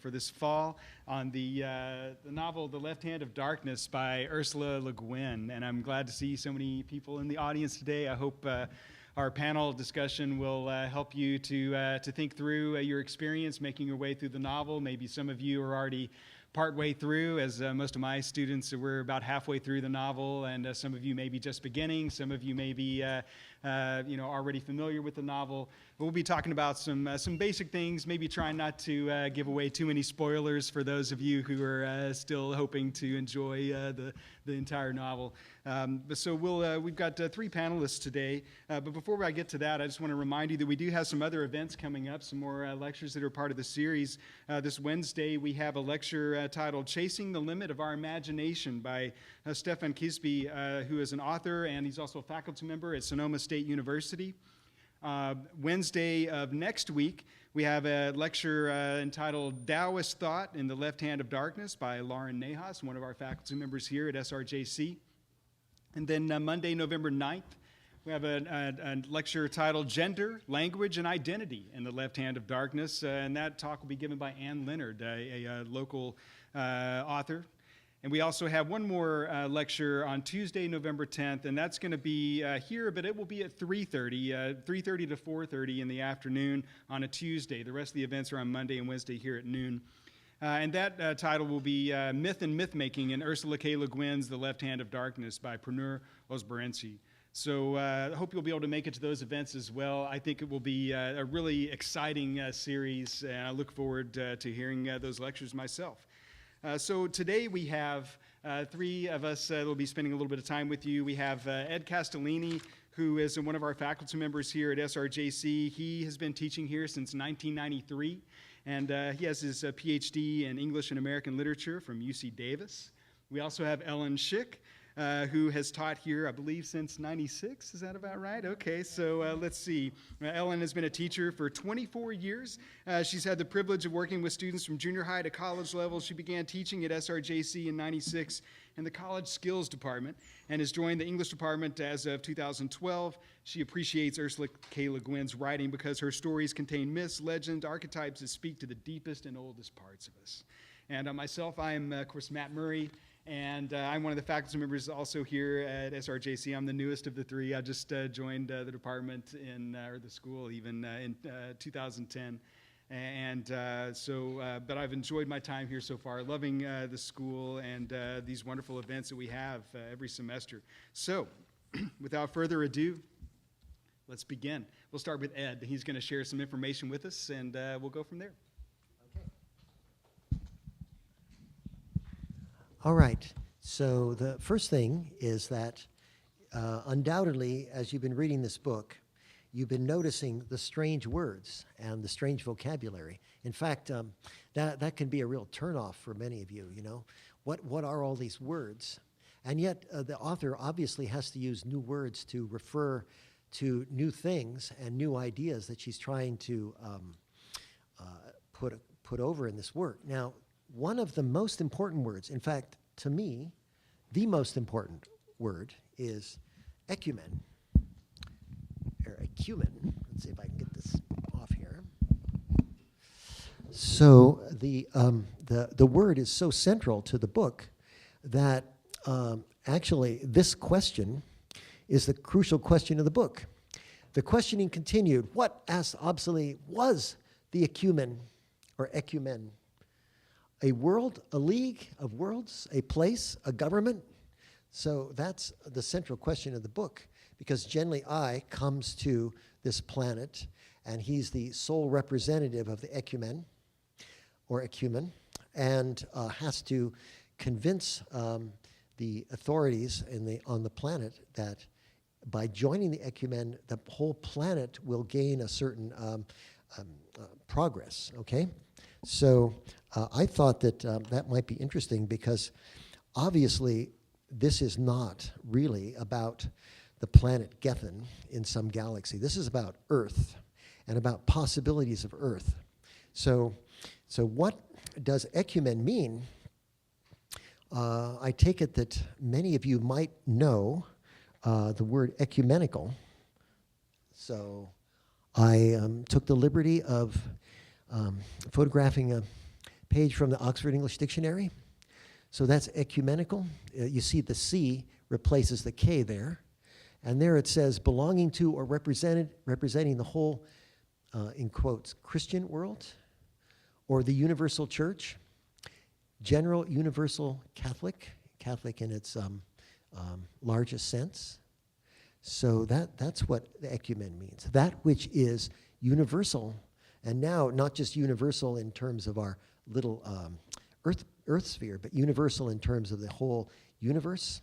for this fall on the novel The Left Hand of Darkness by Ursula Le Guin. And I'm glad to see so many people in the audience today. I hope our panel discussion will help you to think through your experience making your way through the novel. Maybe some of you are already partway through, as most of my students were about halfway through the novel, and some of you may be just beginning. Some of you may be already familiar with the novel. We'll be talking about some basic things, maybe trying not to give away too many spoilers for those of you who are still hoping to enjoy the entire novel. So we've got three panelists today, but before I get to that, I just want to remind you that we do have some other events coming up, some more lectures that are part of the series. This Wednesday, we have a lecture titled Chasing the Limit of Our Imagination by Stefan Kisby, who is an author, and he's also a faculty member at Sonoma State University. Wednesday of next week, we have a lecture entitled Taoist Thought in the Left Hand of Darkness by Lauren Nahas, one of our faculty members here at SRJC. And then Monday, November 9th, we have a lecture titled Gender, Language, and Identity in the Left Hand of Darkness, and that talk will be given by Ann Leonard, a local author. And we also have one more lecture on Tuesday, November 10th, and that's going to be here, but it will be at 3:30 to 4:30 in the afternoon on a Tuesday. The rest of the events are on Monday and Wednesday here at noon. And that title will be Myth and Myth-Making in Ursula K. Le Guin's The Left Hand of Darkness by Pranur Osbarenci. So I hope you'll be able to make it to those events as well. I think it will be a really exciting series, and I look forward to hearing those lectures myself. So today we have three of us that will be spending a little bit of time with you. We have Ed Castellini, who is one of our faculty members here at SRJC. He has been teaching here since 1993, and he has his PhD in English and American Literature from UC Davis. We also have Ellen Shick, who has taught here, I believe, since 96. Is that about right? Okay, so let's see. Ellen has been a teacher for 24 years. She's had the privilege of working with students from junior high to college level. She began teaching at SRJC in 96 in the College Skills Department and has joined the English department as of 2012. She appreciates Ursula K. Le Guin's writing because her stories contain myths, legends, archetypes that speak to the deepest and oldest parts of us. And myself, I am, of course, Matt Murray. And I'm one of the faculty members also here at SRJC. I'm the newest of the three. I just joined the department or the school even in 2010. And but I've enjoyed my time here so far, loving the school and these wonderful events that we have every semester. So without further ado, let's begin. We'll start with Ed. He's going to share some information with us, and we'll go from there. All right, so the first thing is that undoubtedly, as you've been reading this book, you've been noticing the strange words and the strange vocabulary. In fact, that can be a real turnoff for many of you, you know. What are all these words? And yet the author obviously has to use new words to refer to new things and new ideas that she's trying to put over in this work. Now, one of the most important words, in fact, to me, the most important word is ecumen, or ecumen. Let's see if I can get this off here. So the word is so central to the book that actually this question is the crucial question of the book. The questioning continued, what, asked obsolete, was the ecumen, or ecumen? A world, a league of worlds, a place, a government? So that's the central question of the book, because Genly I comes to this planet, and he's the sole representative of the ecumen, or ecumen, and has to convince the authorities on the planet that by joining the ecumen, the whole planet will gain a certain progress, okay? So I thought that that might be interesting because obviously this is not really about the planet Gethin in some galaxy. This is about Earth and about possibilities of Earth. So what does ecumen mean? I take it that many of you might know the word ecumenical. So I took the liberty of photographing page from the Oxford English Dictionary. So that's ecumenical. You see the C replaces the K there. And there it says, belonging to or representing the whole, in quotes, Christian world, or the universal church, general universal Catholic, Catholic in its largest sense. So that's what the ecumen means. That which is universal, and now not just universal in terms of our little Earth sphere, but universal in terms of the whole universe.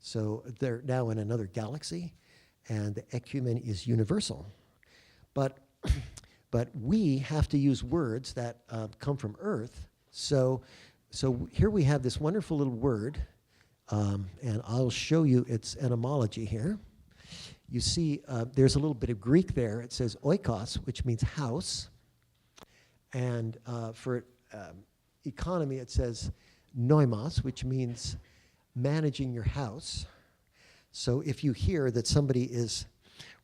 So they're now in another galaxy, and the ecumen is universal. But we have to use words that come from Earth. So here we have this wonderful little word, and I'll show you its etymology here. You see, there's a little bit of Greek there. It says oikos, which means house. And for economy, it says noimos, which means managing your house. So if you hear that somebody is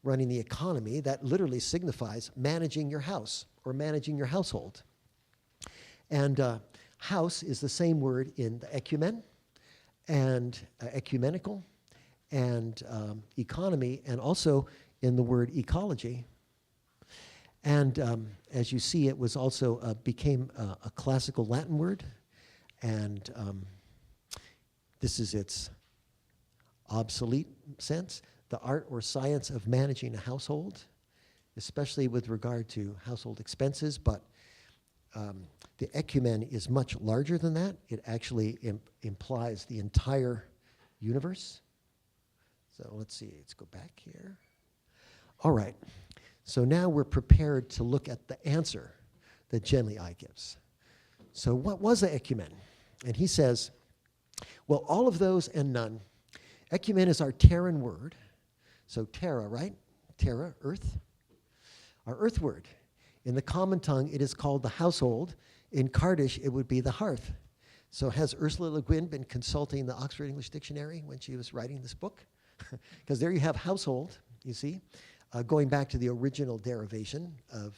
running the economy, that literally signifies managing your house or managing your household. And house is the same word in the ecumen and ecumenical and economy, and also in the word ecology. And as you see, it was also became a classical Latin word, and this is its obsolete sense, the art or science of managing a household, especially with regard to household expenses. But the ecumen is much larger than that. It actually implies the entire universe. So let's see, let's go back here. All right, so now we're prepared to look at the answer that Genly gives. So what was the ecumen? And he says, well, all of those and none. Ecumen is our Terran word. So terra, right? Terra, earth. Our earth word. In the common tongue, it is called the household. In Kurdish, it would be the hearth. So has Ursula Le Guin been consulting the Oxford English Dictionary when she was writing this book? Because there you have household, you see, going back to the original derivation of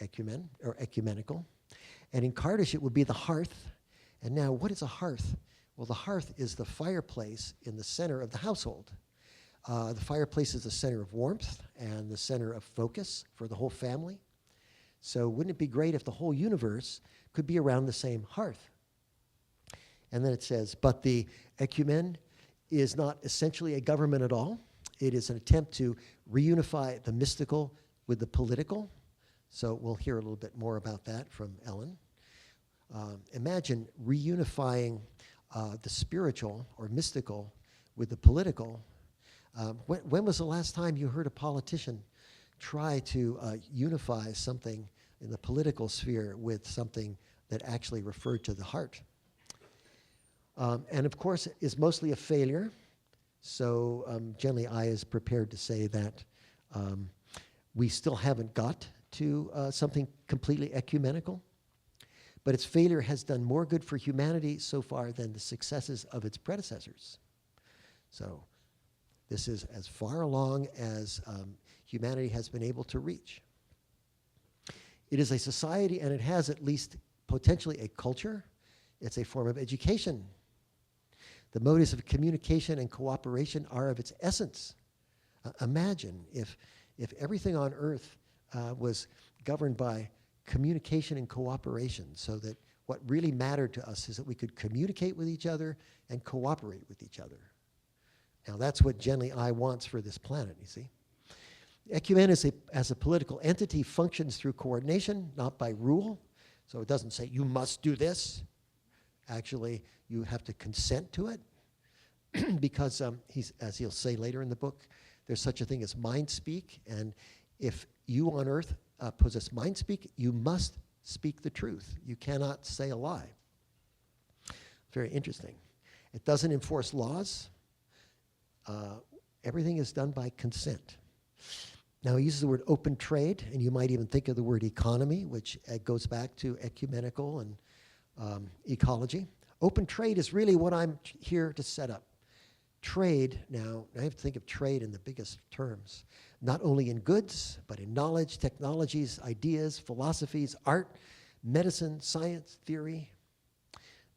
ecumen, or ecumenical. And in Kurdish, it would be the hearth. And now, what is a hearth? Well, the hearth is the fireplace in the center of the household. The fireplace is the center of warmth and the center of focus for the whole family. So wouldn't it be great if the whole universe could be around the same hearth? And then it says, but the ecumen is not essentially a government at all. It is an attempt to reunify the mystical with the political. So we'll hear a little bit more about that from Ellen. Imagine reunifying the spiritual or mystical with the political. When was the last time you heard a politician try to unify something in the political sphere with something that actually referred to the heart? And of course, is mostly a failure. So Genly is prepared to say that we still haven't got to something completely ecumenical, but its failure has done more good for humanity so far than the successes of its predecessors. So this is as far along as humanity has been able to reach. It is a society, and it has at least potentially a culture. It's a form of education. The motives of communication and cooperation are of its essence. Imagine if everything on Earth was governed by communication and cooperation, so that what really mattered to us is that we could communicate with each other and cooperate with each other. Now that's what Genly wants for this planet, you see. Ecumen as a political entity functions through coordination, not by rule. So it doesn't say you must do this. Actually, you have to consent to it because as he'll say later in the book, there's such a thing as mind speak, and if you on Earth possess mind speak, you must speak the truth. You cannot say a lie. Very interesting. It doesn't enforce laws. Everything is done by consent. Now he uses the word open trade, and you might even think of the word economy, which goes back to ecumenical and ecology. Open trade is really what I'm here to set up. Trade, now I have to think of trade in the biggest terms, not only in goods, but in knowledge, technologies, ideas, philosophies, art, medicine, science, theory.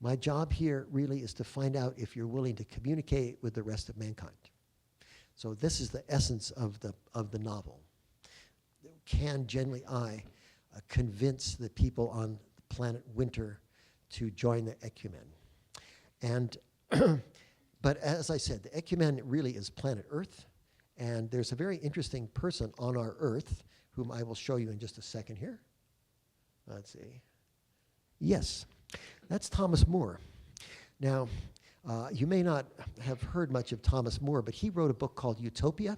My job here really is to find out if you're willing to communicate with the rest of mankind. So this is the essence of the novel. Can Genly I convince the people on the planet Winter to join the Ecumen? And but as I said, the Ecumen really is planet Earth, and there's a very interesting person on our Earth whom I will show you in just a second here. Let's see. Yes, that's Thomas More. Now, you may not have heard much of Thomas More, but he wrote a book called Utopia.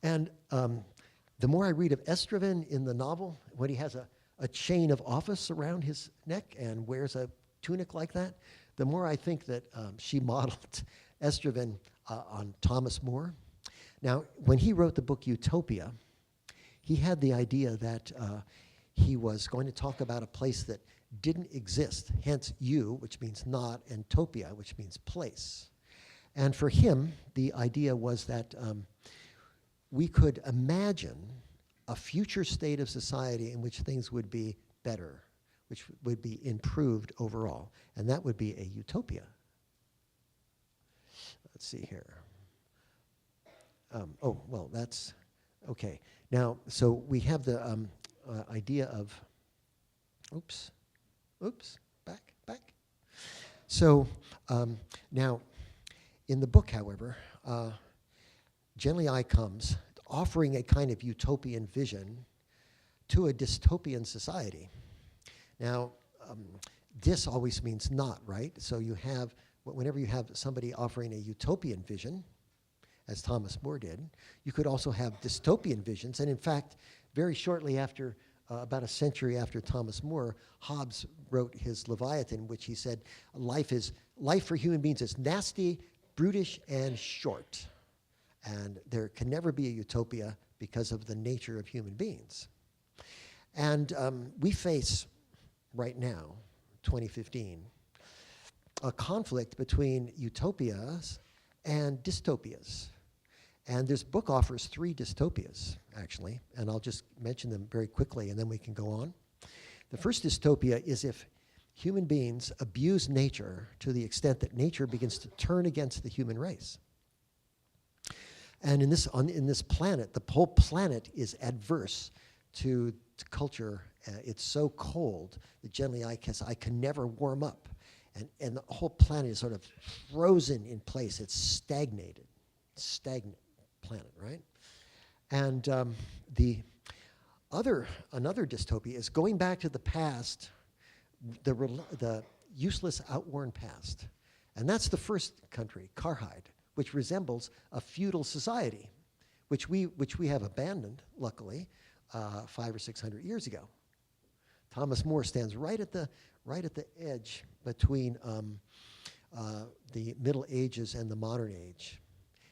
And the more I read of Estroven in the novel, when he has a chain of office around his neck and wears a tunic like that, the more I think that she modeled Estroven on Thomas More. Now, when he wrote the book Utopia, he had the idea that he was going to talk about a place that didn't exist, hence you, which means not, and topia, which means place. And for him, the idea was that we could imagine a future state of society in which things would be better, which would be improved overall, and that would be a utopia. Let's see here. Oh, well, that's, okay. Now, so we have the idea of, oops, back. So now, in the book, however, Genly I comes offering a kind of utopian vision to a dystopian society. Now, dis always means not, right? So you have, whenever you have somebody offering a utopian vision, as Thomas More did, you could also have dystopian visions. And in fact, very shortly after, about a century after Thomas More, Hobbes wrote his Leviathan, which he said, life for human beings is nasty, brutish, and short. And there can never be a utopia because of the nature of human beings. And we face, right now, 2015, a conflict between utopias and dystopias. And this book offers 3 dystopias, actually, and I'll just mention them very quickly and then we can go on. The first dystopia is if human beings abuse nature to the extent that nature begins to turn against the human race. And in this planet, the whole planet is adverse to culture. It's so cold that generally I can never warm up. And the whole planet is sort of frozen in place. It's stagnant planet, right? And another dystopia is going back to the past, the useless outworn past. And that's the first country, Karhide, which resembles a feudal society, which we have abandoned, luckily, 500 or 600 years ago. Thomas More stands right at the edge between the Middle Ages and the modern age.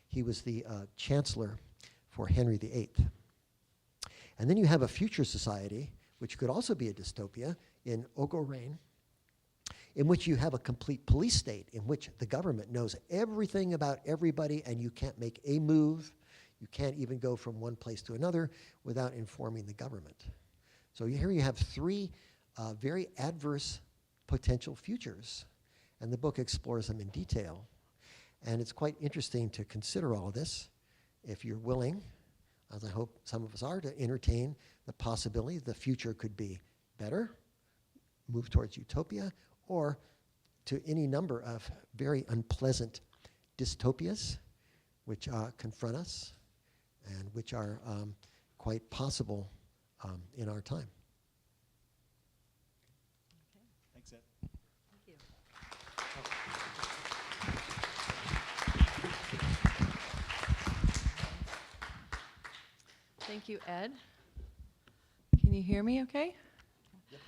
He was the chancellor for Henry VIII. And then you have a future society, which could also be a dystopia, in Ogorain, in which you have a complete police state, in which the government knows everything about everybody and you can't make a move. You can't even go from one place to another without informing the government. So here you have 3 very adverse potential futures, and the book explores them in detail. And it's quite interesting to consider all of this if you're willing, as I hope some of us are, to entertain the possibility the future could be better, move towards utopia, or to any number of very unpleasant dystopias which confront us and which are quite possible in our time. Okay. Thanks, Ed. Thank you. Thank you, Ed. Can you hear me okay? Yep.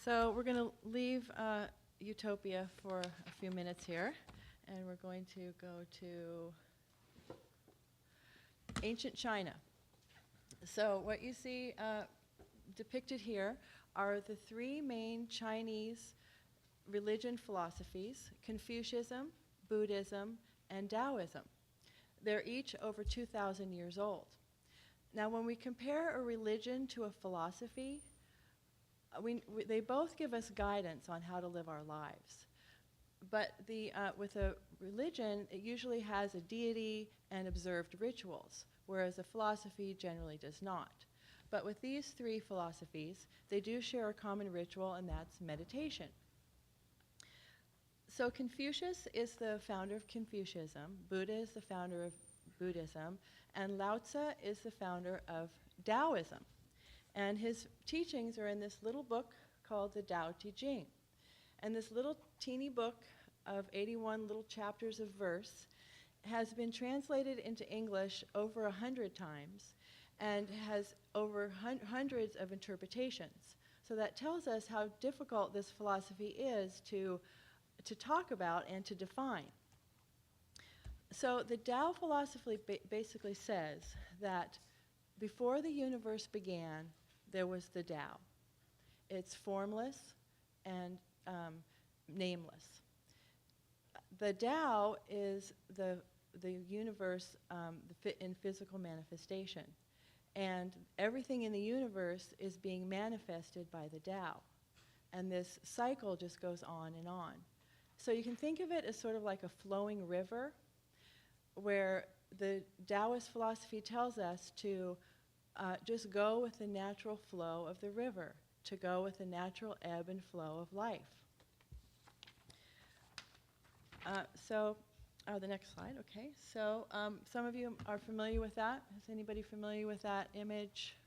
So we're going to leave Utopia for a few minutes here, and we're going to go to ancient China. So what you see depicted here are the 3 main Chinese religion philosophies: Confucianism, Buddhism, and Taoism. They're each over 2,000 years old. Now, when we compare a religion to a philosophy, they both give us guidance on how to live our lives. But with a religion, it usually has a deity and observed rituals, whereas a philosophy generally does not. But with these three philosophies, they do share a common ritual, and that's meditation. So Confucius is the founder of Confucianism, Buddha is the founder of Buddhism, and Lao Tzu is the founder of Taoism. And his teachings are in this little book called the Tao Te Ching. And this little teeny book of 81 little chapters of verse has been translated into English over 100 times and has over hundreds of interpretations. So that tells us how difficult this philosophy is to talk about and to define. So the Tao philosophy basically says that before the universe began, there was the Tao. It's formless and nameless. The Tao is the universe in physical manifestation. And everything in the universe is being manifested by the Tao. And this cycle just goes on and on. So you can think of it as sort of like a flowing river, where the Taoist philosophy tells us to just go with the natural flow of the river, to go with the natural ebb and flow of life. The next slide, okay. So some of you are familiar with that. Is anybody familiar with that image?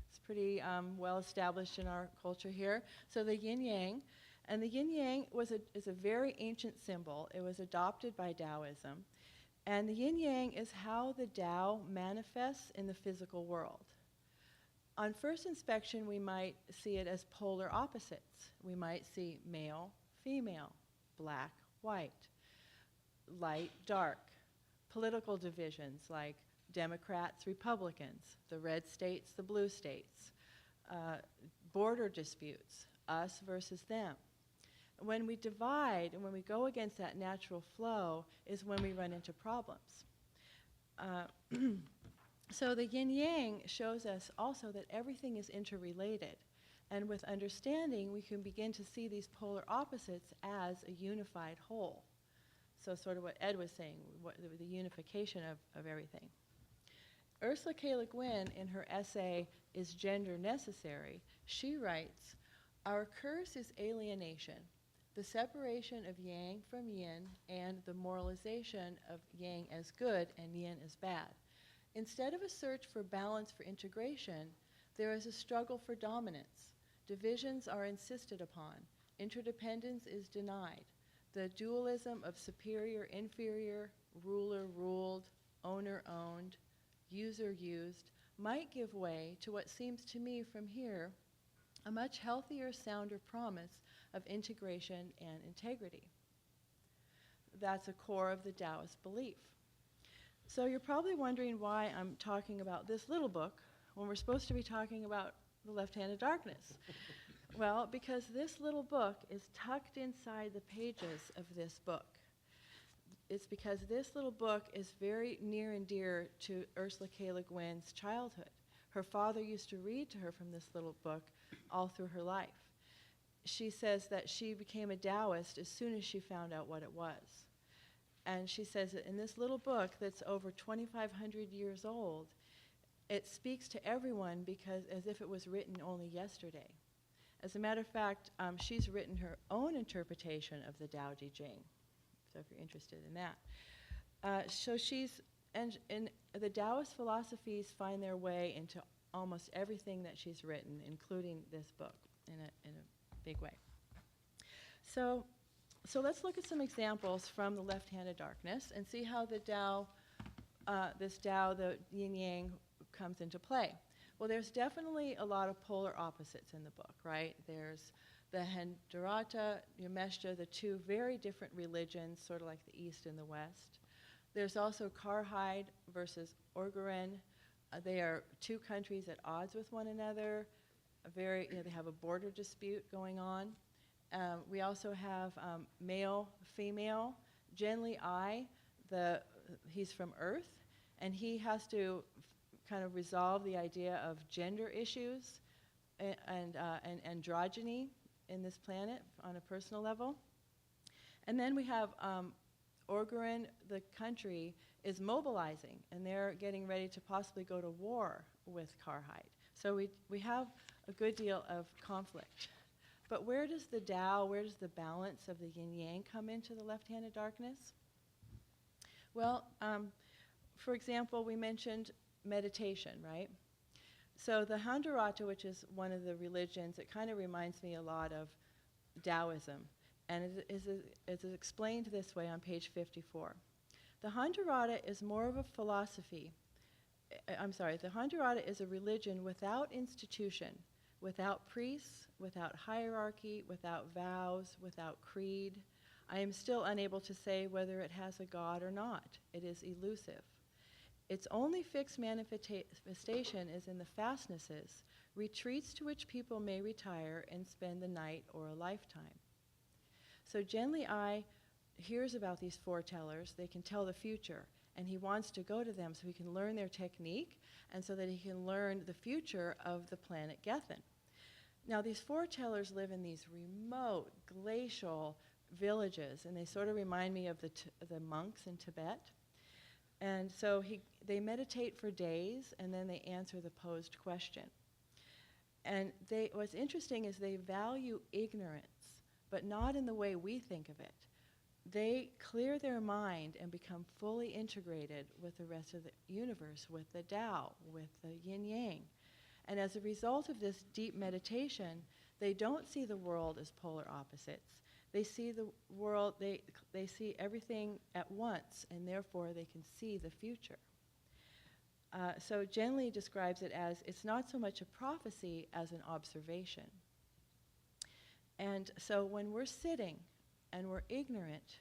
It's pretty well established in our culture here. So the Yinyang, and the Yinyang is a very ancient symbol. It was adopted by Taoism. And the Yinyang is how the Tao manifests in the physical world. On first inspection, we might see it as polar opposites. We might see male, female, black, white, light, dark, political divisions like Democrats, Republicans, the red states, the blue states, border disputes, us versus them. When we divide and when we go against that natural flow is when we run into problems. So the yin-yang shows us also that everything is interrelated. And with understanding, we can begin to see these polar opposites as a unified whole. So sort of what Ed was saying, the unification of everything. Ursula K. Le Guin, in her essay, Is Gender Necessary? She writes, our curse is alienation, the separation of yang from yin, and the moralization of yang as good and yin as bad. Instead of a search for balance for integration, there is a struggle for dominance. Divisions are insisted upon. Interdependence is denied. The dualism of superior-inferior, ruler-ruled, owner-owned, user-used might give way to what seems to me from here a much healthier, sounder promise of integration and integrity. That's a core of the Taoist belief. So you're probably wondering why I'm talking about this little book when we're supposed to be talking about the left hand of darkness. Well, because this little book is tucked inside the pages of this book. It's because this little book is very near and dear to Ursula K. Le Guin's childhood. Her father used to read to her from this little book all through her life. She says that she became a Taoist as soon as she found out what it was. And she says that in this little book that's over 2,500 years old, it speaks to everyone because as if it was written only yesterday. As a matter of fact, she's written her own interpretation of the Tao Te Ching, so if you're interested in that. And the Taoist philosophies find their way into almost everything that she's written, including this book, in a big way. So let's look at some examples from the left-handed darkness and see how the Tao, the yin-yang, comes into play. Well, there's definitely a lot of polar opposites in the book, right? There's the Hendarata, Yameshta, the two very different religions, sort of like the East and the West. There's also Karhide versus Orgoren. They are two countries at odds with one another. They have a border dispute going on. We also have male, female. Gen Lee, he's from Earth, and he has to kind of resolve the idea of gender issues and androgyny in this planet on a personal level. And then we have Orgarin, the country, is mobilizing, and they're getting ready to possibly go to war with Karhide. So we have a good deal of conflict. But where does the Tao, where does the balance of the yin-yang come into the left-handed darkness? Well, for example, we mentioned meditation, right? So the Handurata, which is one of the religions, it kind of reminds me a lot of Taoism. And it is explained this way on page 54. The Handurata is more of a philosophy. The Handurata is a religion without institution, without priests, without hierarchy, without vows, without creed. I am still unable to say whether it has a god or not. It is elusive. Its only fixed manifestation is in the fastnesses, retreats to which people may retire and spend the night or a lifetime. So Genly I hears about these foretellers. They can tell the future, and he wants to go to them so he can learn their technique and so that he can learn the future of the planet Gethin. Now, these foretellers live in these remote, glacial villages, and they sort of remind me of the monks in Tibet. And so they meditate for days, and then they answer the posed question. And what's interesting is they value ignorance, but not in the way we think of it. They clear their mind and become fully integrated with the rest of the universe, with the Tao, with the yin-yang. And as a result of this deep meditation, they don't see the world as polar opposites. They see the world, they see everything at once, and therefore they can see the future. So Genly describes it as, it's not so much a prophecy as an observation. And so when we're sitting and we're ignorant,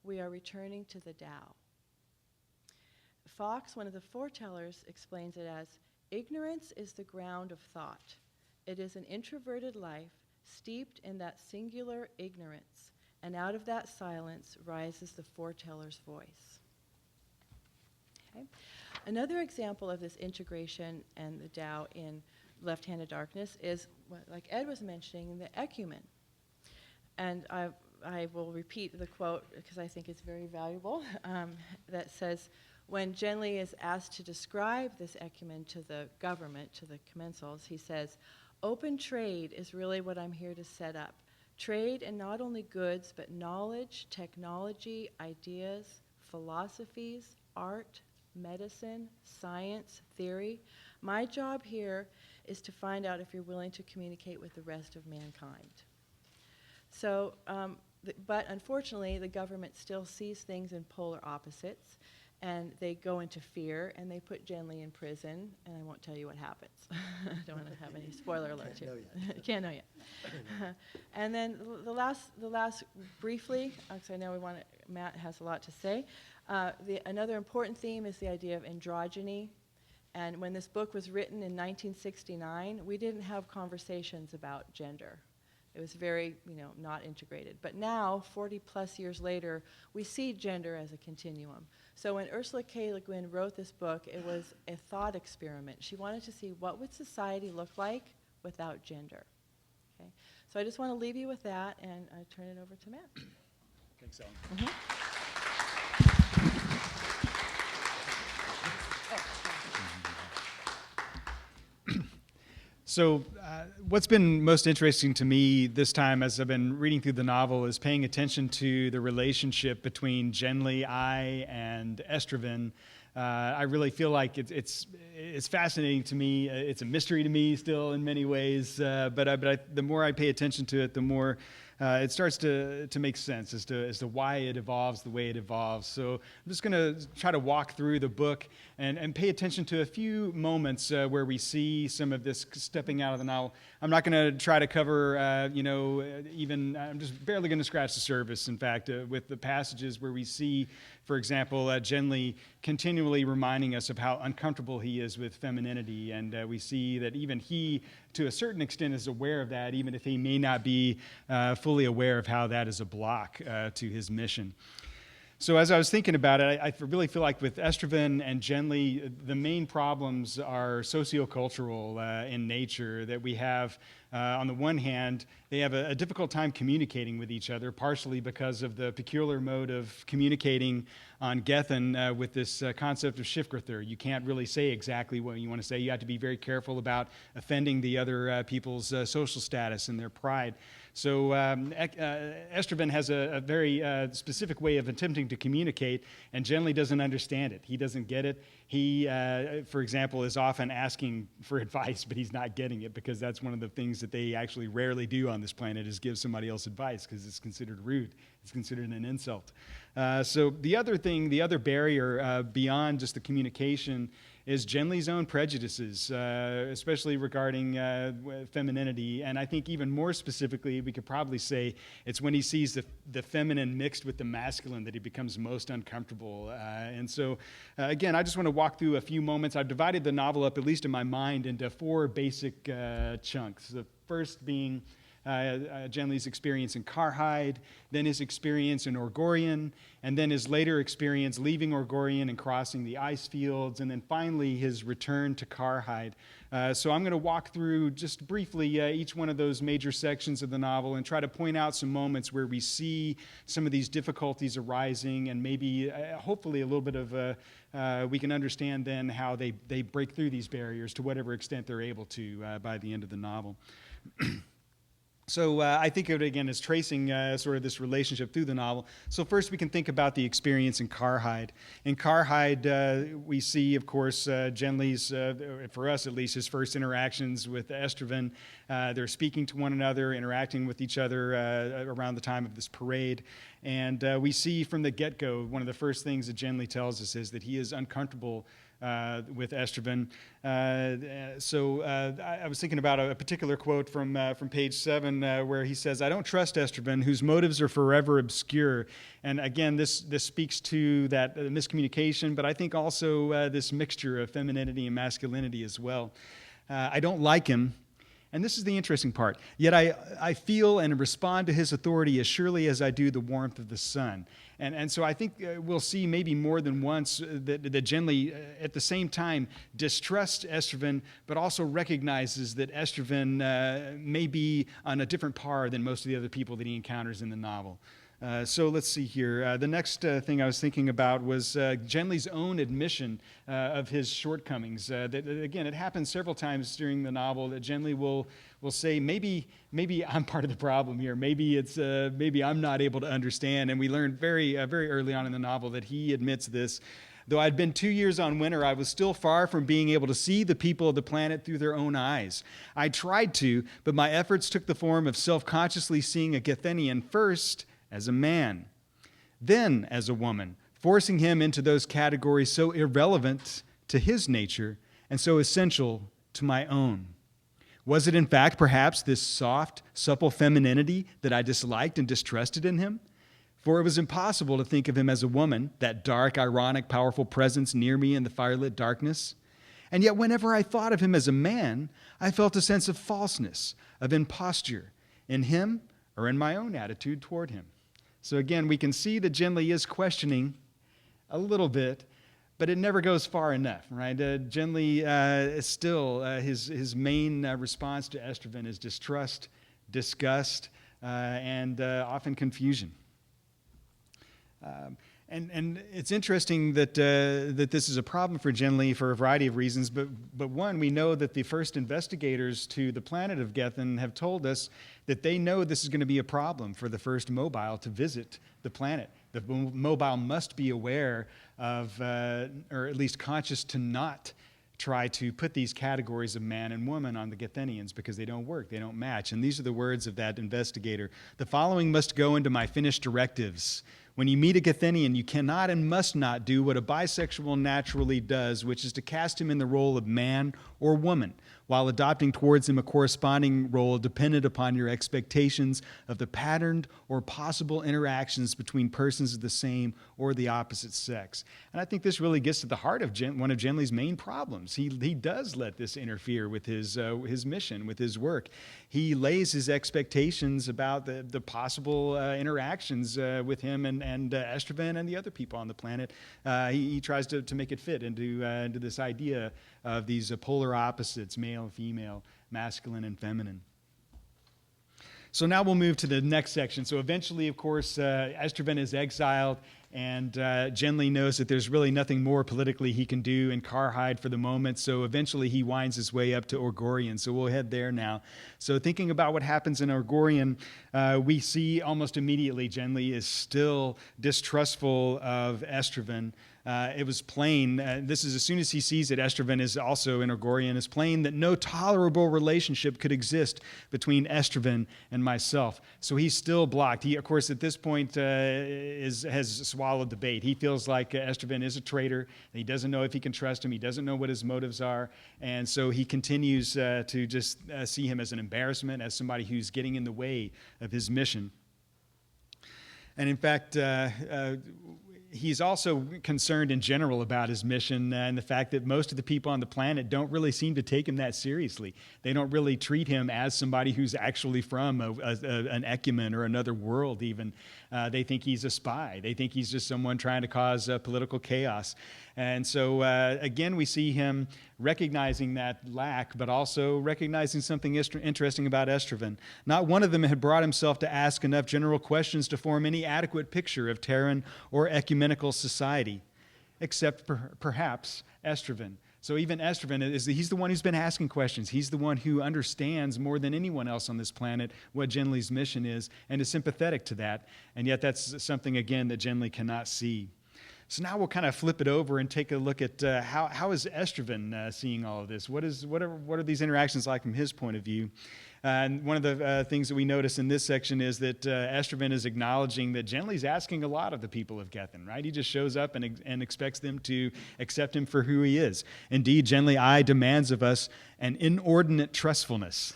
we are returning to the Tao. Fox, one of the foretellers, explains it as, ignorance is the ground of thought. It is an introverted life steeped in that singular ignorance, and out of that silence rises the foreteller's voice. Okay. Another example of this integration and the Tao in left-handed darkness is, like Ed was mentioning, the Ecumen. And I will repeat the quote because I think it's very valuable, that says, when Genly is asked to describe this Ecumen to the government, to the commensals, he says, open trade is really what I'm here to set up. Trade in not only goods, but knowledge, technology, ideas, philosophies, art, medicine, science, theory. My job here is to find out if you're willing to communicate with the rest of mankind. So, but unfortunately, the government still sees things in polar opposites, and they go into fear, and they put Genly in prison, and I won't tell you what happens. I don't want to have any spoiler alerts here. Can't know yet. And then the last briefly, because I know Matt has a lot to say. Another important theme is the idea of androgyny. And when this book was written in 1969, we didn't have conversations about gender. It was very, not integrated. But now, 40 plus years later, we see gender as a continuum. So when Ursula K. Le Guin wrote this book, it was a thought experiment. She wanted to see what would society look like without gender. Okay? So I just want to leave you with that, and I turn it over to Matt. Thanks, Ellen. Mm-hmm. So what's been most interesting to me this time as I've been reading through the novel is paying attention to the relationship between Genly I and Estroven. I really feel like it's fascinating to me. It's a mystery to me still in many ways, but the more I pay attention to it, the more it starts to make sense as to why it evolves the way it evolves. So I'm just going to try to walk through the book and pay attention to a few moments where we see some of this stepping out of the novel. I'm not going to try to cover, I'm just barely going to scratch the surface, in fact, with the passages where we see, for example, Genly continually reminding us of how uncomfortable he is with femininity, and we see that even he, to a certain extent, is aware of that, even if he may not be fully aware of how that is a block to his mission. So as I was thinking about it, I really feel like with Estroven and Gen Lee, the main problems are sociocultural in nature, that we have, on the one hand, they have a difficult time communicating with each other, partially because of the peculiar mode of communicating on Gethin with this concept of Shifgrather. You can't really say exactly what you want to say. You have to be very careful about offending the other people's social status and their pride. So Estroven has a very specific way of attempting to communicate, and Gen Lee doesn't understand it. He doesn't get it. He, for example, is often asking for advice, but he's not getting it, because that's one of the things that they actually rarely do on this planet, is give somebody else advice, because it's considered rude. It's considered an insult. So the other barrier beyond just the communication is Gen Lee's own prejudices, especially regarding femininity. And I think even more specifically, we could probably say it's when he sees the feminine mixed with the masculine that he becomes most uncomfortable. And so, again, I just want to walk through a few moments. I've divided the novel up, at least in my mind, into 4 basic chunks. The first being Gen Lee's experience in Karhide, then his experience in Orgorian, and then his later experience leaving Orgorian and crossing the ice fields, and then finally his return to Karhide. So I'm going to walk through just briefly each one of those major sections of the novel and try to point out some moments where we see some of these difficulties arising, and maybe hopefully a little bit of we can understand then how they break through these barriers to whatever extent they're able to by the end of the novel. So I think of it again as tracing sort of this relationship through the novel. So first we can think about the experience in Karhide. In Karhide, we see, of course, Gen Lee's, for us at least, his first interactions with Estroven. They're speaking to one another, interacting with each other around the time of this parade. And we see from the get-go, one of the first things that Gen Lee tells us is that he is uncomfortable with Estroven. I was thinking about a particular quote from page 7 where he says, "I don't trust Estroven, whose motives are forever obscure." And again, this speaks to that miscommunication, but I think also this mixture of femininity and masculinity as well. I don't like him. And this is the interesting part. Yet I feel and respond to his authority as surely as I do the warmth of the sun. And so I think we'll see maybe more than once that Gen Lee, at the same time, distrusts Estroven, but also recognizes that Estroven may be on a different par than most of the other people that he encounters in the novel. So let's see here. The next thing I was thinking about was Gen Lee's own admission of his shortcomings. Again, it happens several times during the novel that Gen Lee will say, maybe I'm part of the problem here. Maybe I'm not able to understand. And we learn very early on in the novel that he admits this. Though I'd been 2 years on Winter, I was still far from being able to see the people of the planet through their own eyes. I tried to, but my efforts took the form of self-consciously seeing a Gethenian first as a man, then as a woman, forcing him into those categories so irrelevant to his nature and so essential to my own. Was it in fact perhaps this soft, supple femininity that I disliked and distrusted in him? For it was impossible to think of him as a woman, that dark, ironic, powerful presence near me in the firelit darkness. And yet whenever I thought of him as a man, I felt a sense of falseness, of imposture, in him or in my own attitude toward him. So again, we can see that Gen Lee is questioning a little bit, but it never goes far enough, right? Gen Lee is still, his main response to Estroven is distrust, disgust, and often confusion. And it's interesting that this is a problem for Gen Lee for a variety of reasons, but one, we know that the first investigators to the planet of Gethin have told us that they know this is going to be a problem for the first mobile to visit the planet. The mobile must be aware of, or at least conscious to not try to put these categories of man and woman on the Gethenians because they don't work, they don't match. And these are the words of that investigator. The following must go into my finished directives. When you meet a Gethenian, you cannot and must not do what a bisexual naturally does, which is to cast him in the role of man or woman. while adopting towards him a corresponding role dependent upon your expectations of the patterned or possible interactions between persons of the same or the opposite sex. And I think this really gets to the heart of one of Genly's main problems. He does let this interfere with his mission, with his work. He lays his expectations about the possible interactions with him and Estroven and the other people on the planet. He tries to make it fit into this idea of these polar opposites, male and female, masculine and feminine. So now we'll move to the next section. So eventually, of course, Estroven is exiled, and Genly knows that there's really nothing more politically he can do in Karhide for the moment. So eventually he winds his way up to Orgorian. So we'll head there now. So thinking about what happens in Orgorian, we see almost immediately Genly is still distrustful of Estroven. It was plain, this is as soon as he sees that Estroven is also in Orgorian, it's plain that no tolerable relationship could exist between Estroven and myself. So he's still blocked. He, of course, at this point has swallowed the bait. He feels like Estroven is a traitor. He doesn't know if he can trust him. He doesn't know what his motives are. And so he continues to just see him as an embarrassment, as somebody who's getting in the way of his mission. And in fact, he's also concerned in general about his mission and the fact that most of the people on the planet don't really seem to take him that seriously. They don't really treat him as somebody who's actually from an Ecumen or another world even. They think he's a spy. They think he's just someone trying to cause political chaos. And so, again, we see him recognizing that lack, but also recognizing something interesting about Estroven. Not one of them had brought himself to ask enough general questions to form any adequate picture of Terran or ecumenical society, except perhaps Estroven. So even Estroven, he's the one who's been asking questions. He's the one who understands more than anyone else on this planet what Genly's mission is and is sympathetic to that. And yet that's something, again, that Genly cannot see. So now we'll kind of flip it over and take a look at how is Estroven seeing all of this? What are these interactions like from his point of view? And one of the things that we notice in this section is that Estroven is acknowledging that Genly's asking a lot of the people of Gethin, right? He just shows up and expects them to accept him for who he is. Indeed, Genly demands of us an inordinate trustfulness.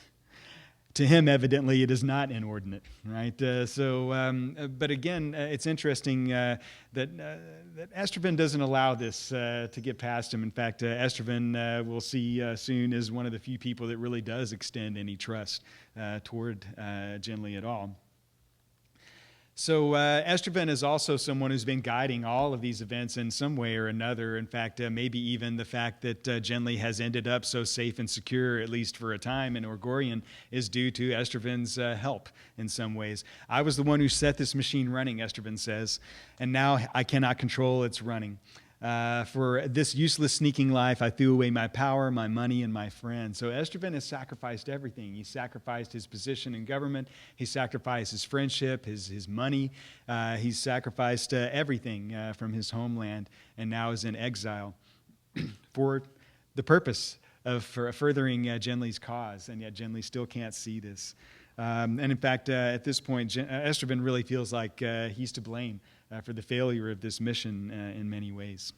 To him, evidently, it is not inordinate, right? But again, it's interesting that Estroven doesn't allow this to get past him. In fact, Estroven, we'll see soon, is one of the few people that really does extend any trust toward Genly at all. So Estroven is also someone who's been guiding all of these events in some way or another. In fact, maybe even the fact that Genly has ended up so safe and secure, at least for a time, in Orgorian, is due to Estroven's help in some ways. I was the one who set this machine running, Estroven says, and now I cannot control its running. For this useless sneaking life, I threw away my power, my money, and my friends. So Estroven has sacrificed everything. He sacrificed his position in government. He sacrificed his friendship, his money. He's sacrificed everything from his homeland and now is in exile for the purpose of furthering Genly's cause. And yet Genly still can't see this. And in fact, at this point, Estroven really feels like he's to blame for the failure of this mission in many ways.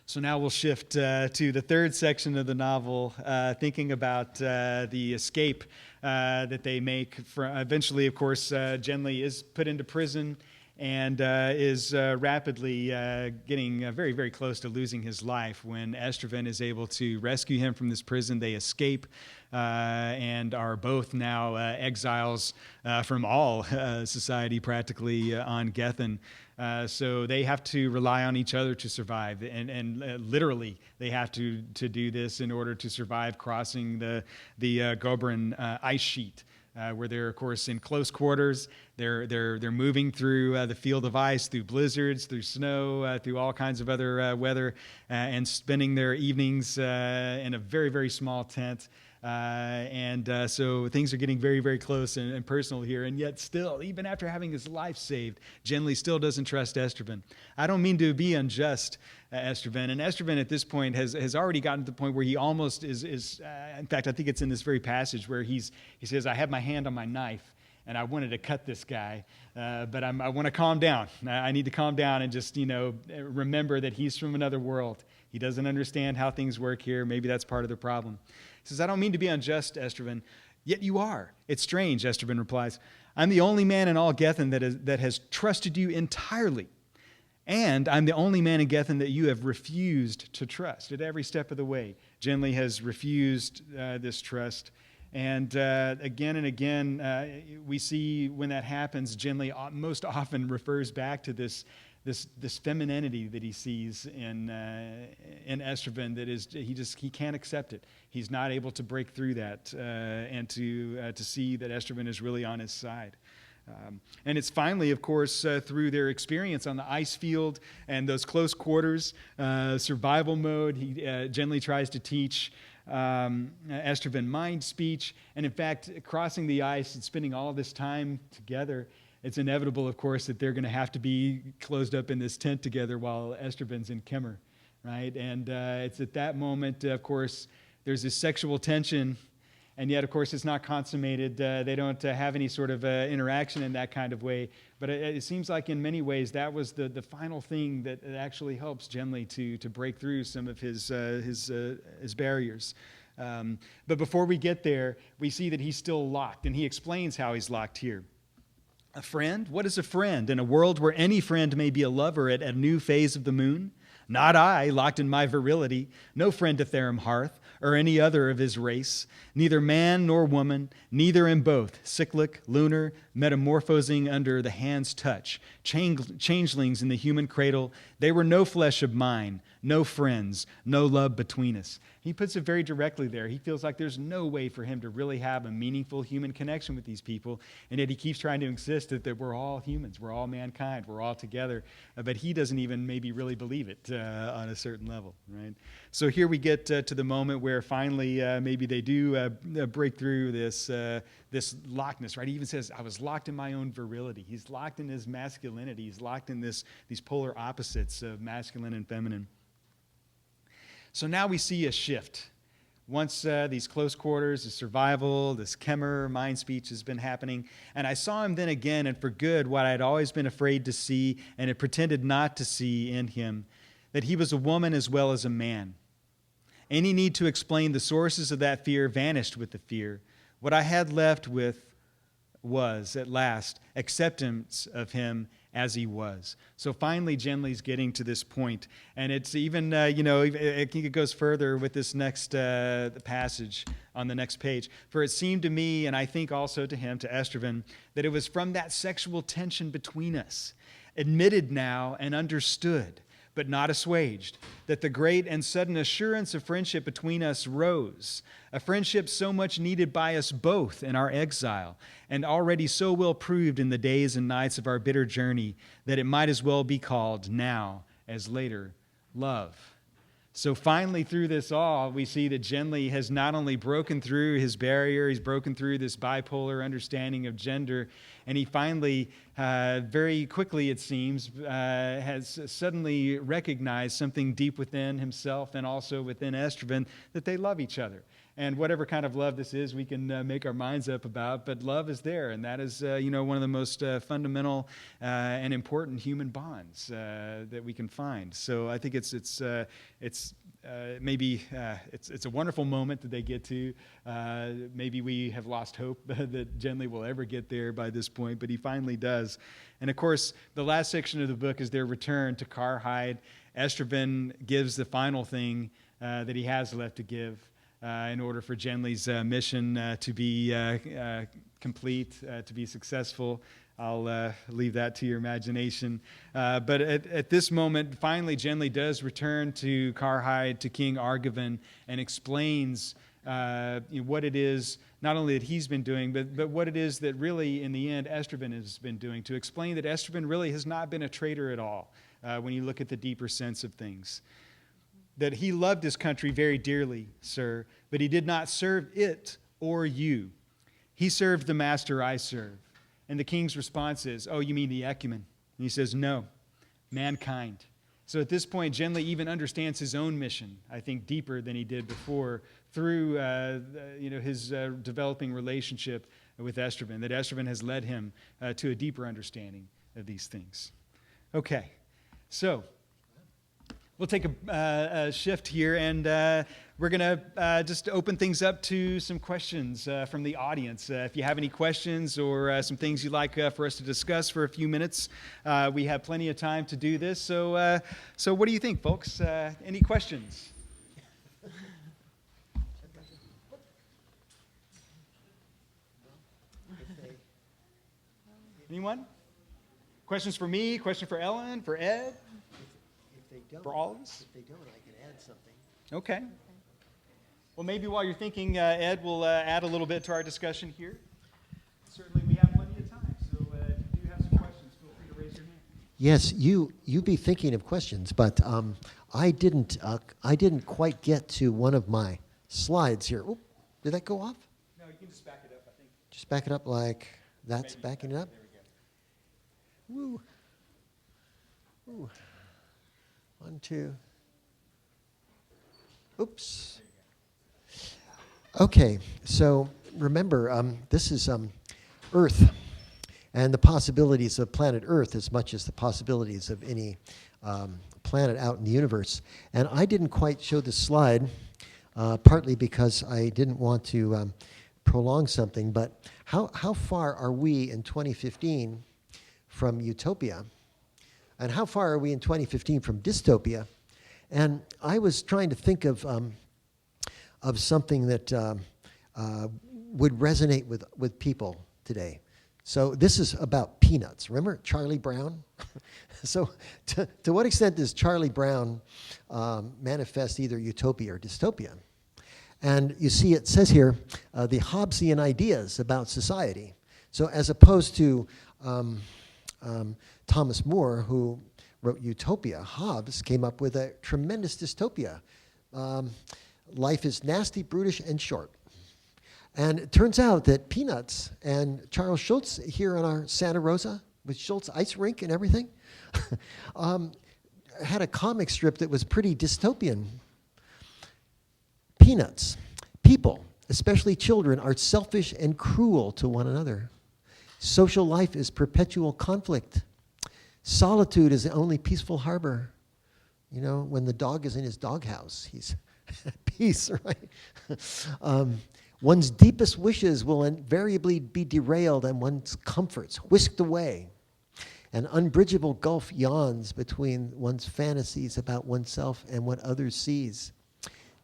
So now we'll shift to the third section of the novel, thinking about the escape that they make. Eventually, of course, Genly is put into prison and is rapidly getting very, very close to losing his life. When Estroven is able to rescue him from this prison, they escape and are both now exiles from all society practically on Gethin. So they have to rely on each other to survive, and literally they have to do this in order to survive crossing the Gobrin ice sheet. Where they're, of course, in close quarters. They're moving through the field of ice, through blizzards, through snow, through all kinds of other weather, and spending their evenings in a very, very small tent. So things are getting very, very close and personal here. And yet still, even after having his life saved, Genly still doesn't trust Estroven. I don't mean to be unjust, Estroven. And Estroven at this point has already gotten to the point where he almost is in fact, I think it's in this very passage where he says, I have my hand on my knife and I wanted to cut this guy, but I want to calm down. I need to calm down and just, remember that he's from another world. He doesn't understand how things work here. Maybe that's part of the problem. He says, I don't mean to be unjust, Estroven, yet you are. It's strange, Estroven replies. I'm the only man in all Gethin that has trusted you entirely. And I'm the only man in Gethin that you have refused to trust at every step of the way. Genly has refused this trust. And again and again, we see when that happens, Genly most often refers back to this femininity that he sees in Estroven. That is, he can't accept it. He's not able to break through that and to see that Estroven is really on his side. And it's finally, of course, through their experience on the ice field and those close quarters, survival mode, he Genly tries to teach Estroven mind speech. And in fact, crossing the ice and spending all this time together, it's inevitable, of course, that they're going to have to be closed up in this tent together while Estroven's in Kemmer, right? And it's at that moment, of course, there's this sexual tension. And yet, of course, it's not consummated. They don't have any sort of interaction in that kind of way. But it seems like in many ways that was the final thing that actually helps Genly to break through some of his barriers. But before we get there, we see that he's still locked, and he explains how he's locked here. A friend? What is a friend? In a world where any friend may be a lover at a new phase of the moon? Not I, locked in my virility, no friend to Therum Hearth, or any other of his race, neither man nor woman, neither in both, cyclic, lunar, metamorphosing under the hand's touch, changelings in the human cradle, they were no flesh of mine, no friends, no love between us. He puts it very directly there. He feels like there's no way for him to really have a meaningful human connection with these people, and yet he keeps trying to insist that we're all humans, we're all mankind, we're all together, but he doesn't even maybe really believe it on a certain level, right? So here we get to the moment where finally maybe they do break through this lockedness, right? He even says, I was locked in my own virility. He's locked in his masculinity. He's locked in these polar opposites of masculine and feminine. So now we see a shift. Once these close quarters, the survival, this Kemmer mind speech has been happening, and I saw him then again, and for good, what I'd always been afraid to see and had pretended not to see in him, that he was a woman as well as a man. Any need to explain the sources of that fear vanished with the fear. What I had left with was, at last, acceptance of him as he was. So finally, Genly's getting to this point. And it's even, I think it goes further with this next passage on the next page. For it seemed to me, and I think also to him, to Estroven, that it was from that sexual tension between us, admitted now and understood, but not assuaged, that the great and sudden assurance of friendship between us rose, a friendship so much needed by us both in our exile, and already so well proved in the days and nights of our bitter journey, that it might as well be called now as later love. So finally, through this all, we see that Genly has not only broken through his barrier, he's broken through this bipolar understanding of gender, and he finally, very quickly it seems, has suddenly recognized something deep within himself and also within Estroven, that they love each other. And whatever kind of love this is, we can make our minds up about, but love is there, and that is, one of the most fundamental and important human bonds that we can find. So I think it's a wonderful moment that they get to. Maybe we have lost hope that Genly will ever get there by this point, but he finally does. And of course, the last section of the book is their return to Carhide. Estroven gives the final thing that he has left to give. In order for Genly's mission to be complete, to be successful. I'll leave that to your imagination. But at this moment, finally, Genly does return to Carhide, to King Argivan, and explains what it is, not only that he's been doing, but what it is that really, in the end, Estroven has been doing, to explain that Estroven really has not been a traitor at all, when you look at the deeper sense of things. That he loved his country very dearly, sir, but he did not serve it or you. He served the master I serve. And the king's response is, oh, you mean the Ecumen? And he says, no, mankind. So at this point, Genly even understands his own mission, I think, deeper than he did before, through his developing relationship with Estroven, that Estroven has led him to a deeper understanding of these things. Okay, so We'll take a shift here, and we're going to just open things up to some questions from the audience. If you have any questions or some things you'd like for us to discuss for a few minutes, we have plenty of time to do this. So, so what do you think, folks? Any questions? Anyone? Questions for me? Question for Ellen? For Ed? If they don't, for all of us? If they don't, I can add something. Okay. Well, maybe while you're thinking, Ed, we'll add a little bit to our discussion here. Certainly, we have plenty of time, so if you do have some questions, feel free to raise your hand. Yes, you be thinking of questions, but I didn't quite get to one of my slides here. Oop, did that go off? No, you can just back it up, I think. Just back it up like that's Maybe backing it up. There we go. Woo. Ooh. 1, 2. Oops. Okay, so remember, this is Earth and the possibilities of planet Earth as much as the possibilities of any planet out in the universe. And I didn't quite show this slide, partly because I didn't want to prolong something, but how far are we in 2015 from utopia? And how far are we in 2015 from dystopia? And I was trying to think of something that would resonate with people today. So this is about peanuts. Remember Charlie Brown? So to what extent does Charlie Brown manifest either utopia or dystopia? And you see it says here, the Hobbesian ideas about society. So as opposed to Thomas More, who wrote Utopia, Hobbes came up with a tremendous dystopia. Life is nasty, brutish, and short. And it turns out that Peanuts and Charles Schultz here on our Santa Rosa, with Schultz ice rink and everything, had a comic strip that was pretty dystopian. Peanuts. People, especially children, are selfish and cruel to one another. Social life is perpetual conflict. Solitude is the only peaceful harbor. You know, when the dog is in his doghouse, he's at peace, right? One's deepest wishes will invariably be derailed and one's comforts whisked away. An unbridgeable gulf yawns between one's fantasies about oneself and what others sees.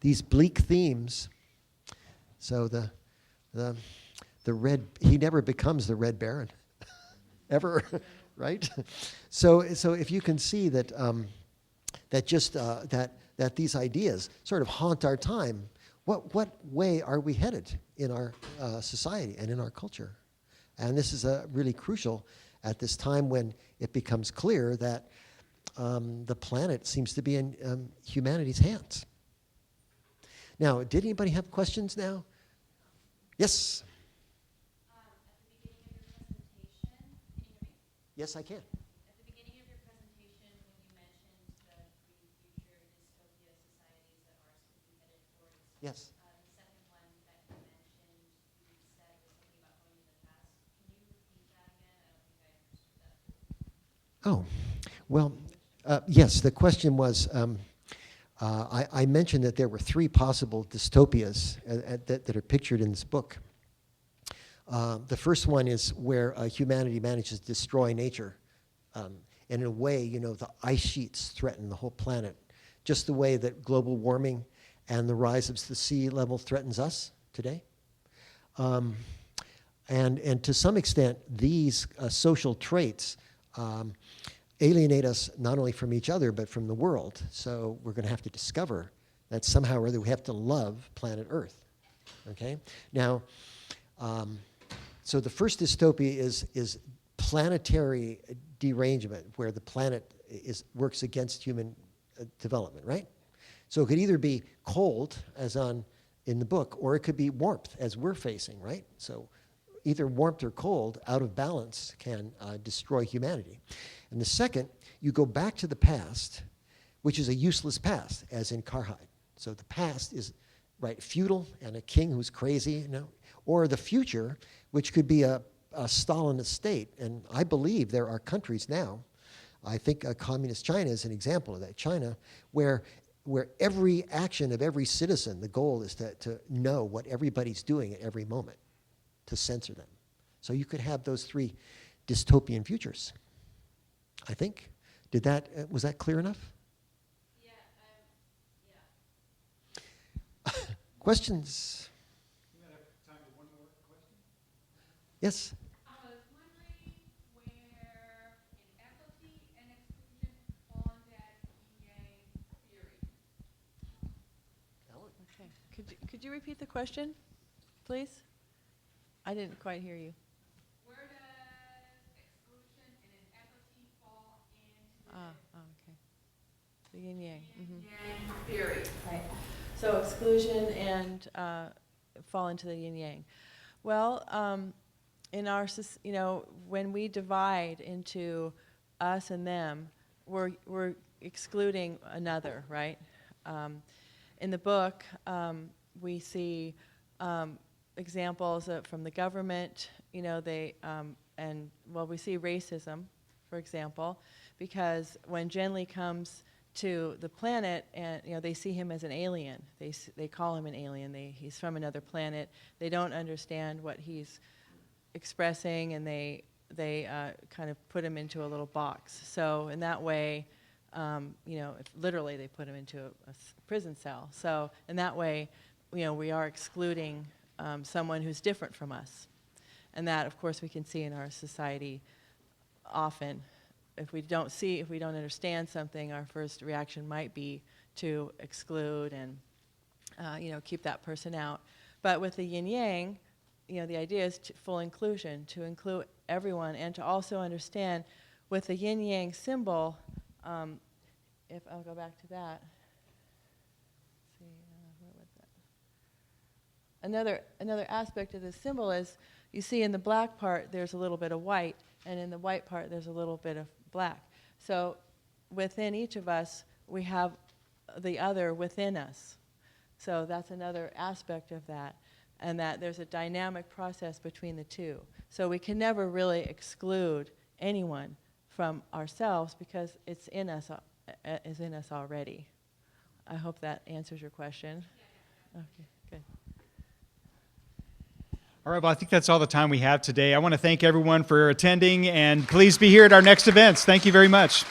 These bleak themes, so the red, he never becomes the Red Baron, ever, right? So if you can see that that these ideas sort of haunt our time, what way are we headed in our society and in our culture? And this is really crucial at this time when it becomes clear that the planet seems to be in humanity's hands. Now, did anybody have questions now? Yes? At the beginning of your presentation, can you hear me? Yes, I can. At the beginning of your presentation, when you mentioned the three future dystopia societies that ours could be headed towards, Yes. the second one that you mentioned, you said was something about going to the past. Can you repeat that again? I don't think I understood that. Oh, well, yes, the question was, I mentioned that there were 3 possible dystopias that are pictured in this book. The first one is where humanity manages to destroy nature. In a way, you know, the ice sheets threaten the whole planet, just the way that global warming and the rise of the sea level threatens us today. And to some extent, these social traits alienate us not only from each other, but from the world. So we're going to have to discover that somehow or other we have to love planet Earth. Okay? Now, so the first dystopia is planetary derangement, where the planet works against human development, right? So it could either be cold, as in the book, or it could be warmth, as we're facing, right? So either warmth or cold, out of balance, can destroy humanity. And the second, you go back to the past, which is a useless past, as in Carhide. So the past is, right, feudal and a king who's crazy, you know, or the future, which could be a Stalinist state. And I believe there are countries now I think communist China is an example of that. China, where every action of every citizen, the goal is to know what everybody's doing at every moment, to censor them. So you could have those three dystopian futures, I think. Was that clear enough? Yeah, yeah. Questions? We might have time for one more question. Yes? I was wondering where inequity and exclusion fall in that yin-yang theory. Okay. Could you repeat the question, please? I didn't quite hear you. Where does exclusion and inequity fall into Okay. The yin yang. yin-yang theory? Right. So exclusion and fall into the yin yang. Well, in our, when we divide into us and them, we're excluding another, right? In the book, we see examples from the government. We see racism, for example, because when Gen Lee comes to the planet, and they see him as an alien. They call him an alien. He's from another planet. They don't understand what he's expressing, and they kind of put him into a little box. So in that way, literally they put him into a prison cell. So in that way, we are excluding someone who's different from us, and that, of course, we can see in our society often. If we don't understand something, our first reaction might be to exclude and, keep that person out. But with the yin-yang, the idea is full inclusion, to include everyone, and to also understand with the yin-yang symbol, if I'll go back to that. Let's see, where was that? Another aspect of this symbol is, you see in the black part, there's a little bit of white, and in the white part, there's a little bit of black. So within each of us, we have the other within us. So that's another aspect of that, and that there's a dynamic process between the two. So we can never really exclude anyone from ourselves because it's in us, is in us already. I hope that answers your question. Okay, good. All right, well, I think that's all the time we have today. I want to thank everyone for attending, and please be here at our next events. Thank you very much.